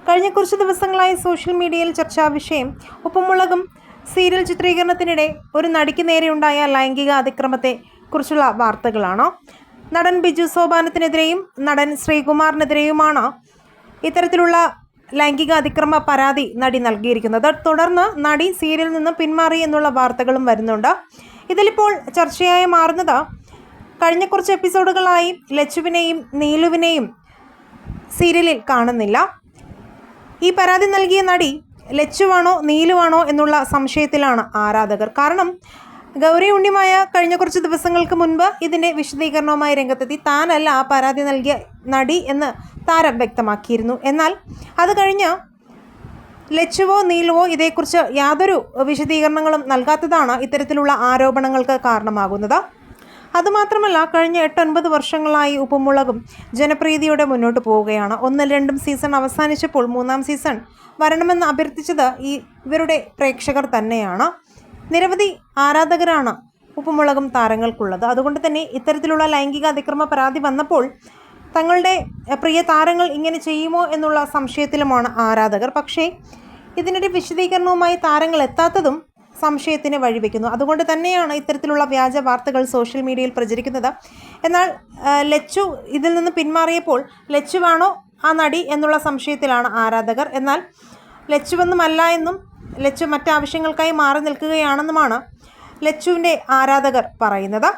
കഴിഞ്ഞ കുറച്ച് ദിവസങ്ങളായി സോഷ്യൽ മീഡിയയിൽ ചർച്ചാ വിഷയം ഉപ്പുമുളകും സീരിയൽ ചിത്രീകരണത്തിനിടെ ഒരു നടിക്ക് നേരെയുണ്ടായ ലൈംഗിക അതിക്രമത്തെ കുറിച്ചുള്ള വാർത്തകളാണ്. നടൻ ബിജു സോപാനത്തിനെതിരെയും നടൻ ശ്രീകുമാറിനെതിരെയുമാണ് ഇത്തരത്തിലുള്ള ലൈംഗിക അതിക്രമ പരാതി നടി നൽകിയിരിക്കുന്നത്. തുടർന്ന് നടി സീരിയലിൽ നിന്ന് പിന്മാറി എന്നുള്ള വാർത്തകളും വരുന്നുണ്ട്. ഇതിലിപ്പോൾ ചർച്ചയായി മാറുന്നത് കഴിഞ്ഞ കുറച്ച് എപ്പിസോഡുകളായി ലച്ചുവിനെയും നീലുവിനെയും സീരിയലിൽ കാണുന്നില്ല. ഈ പരാതി നൽകിയ നടി ലച്ചുവാണോ നീലുവാണോ എന്നുള്ള സംശയത്തിലാണ് ആരാധകർ. കാരണം ഗൗരി ഉണ്ണിമായ കഴിഞ്ഞ കുറച്ച് ദിവസങ്ങൾക്ക് മുൻപ് ഇതിൻ്റെ വിശദീകരണവുമായി രംഗത്തെത്തി താനല്ല ആ പരാതി നൽകിയ നടി എന്ന് താരം വ്യക്തമാക്കിയിരുന്നു. എന്നാൽ അത് കഴിഞ്ഞ് ലച്ചുവോ നീലുവോ ഇതേക്കുറിച്ച് യാതൊരു വിശദീകരണങ്ങളും നൽകാത്തതാണ് ഇത്തരത്തിലുള്ള ആരോപണങ്ങൾക്ക് കാരണമാകുന്നത്. അതുമാത്രമല്ല, കഴിഞ്ഞ 8-9 വർഷങ്ങളായി ഉപ്പുമുളകും ജനപ്രീതിയോടെ മുന്നോട്ട് പോവുകയാണ്. 1-2 സീസൺ അവസാനിച്ചപ്പോൾ 3-ാം സീസൺ വരണമെന്ന് അഭ്യർത്ഥിച്ചത് ഇവരുടെ പ്രേക്ഷകർ തന്നെയാണ്. നിരവധി ആരാധകരാണ് ഉപ്പുമുളകും താരങ്ങൾക്കുള്ളത്. അതുകൊണ്ട് തന്നെ ഇത്തരത്തിലുള്ള ലൈംഗിക അതിക്രമ പരാതി വന്നപ്പോൾ തങ്ങളുടെ പ്രിയ താരങ്ങൾ ഇങ്ങനെ ചെയ്യുമോ എന്നുള്ള സംശയത്തിലുമാണ് ആരാധകർ. പക്ഷേ ഇതിനൊരു വിശദീകരണവുമായി താരങ്ങൾ എത്താത്തതും സംശയത്തിന് വഴിവെക്കുന്നു. അതുകൊണ്ട് തന്നെയാണ് ഇത്തരത്തിലുള്ള വ്യാജ വാർത്തകൾ സോഷ്യൽ മീഡിയയിൽ പ്രചരിക്കുന്നത്. എന്നാൽ ലച്ചു ഇതിൽ നിന്ന് പിന്മാറിയപ്പോൾ ലച്ചുവാണോ ആ നടി എന്നുള്ള സംശയത്തിലാണ് ആരാധകർ. എന്നാൽ ലച്ചുവൊന്നുമല്ല എന്നും ലച്ചു മറ്റാവശ്യങ്ങൾക്കായി മാറി നിൽക്കുകയാണെന്നുമാണ് ലച്ചുവിൻ്റെ ആരാധകർ പറയുന്നത്.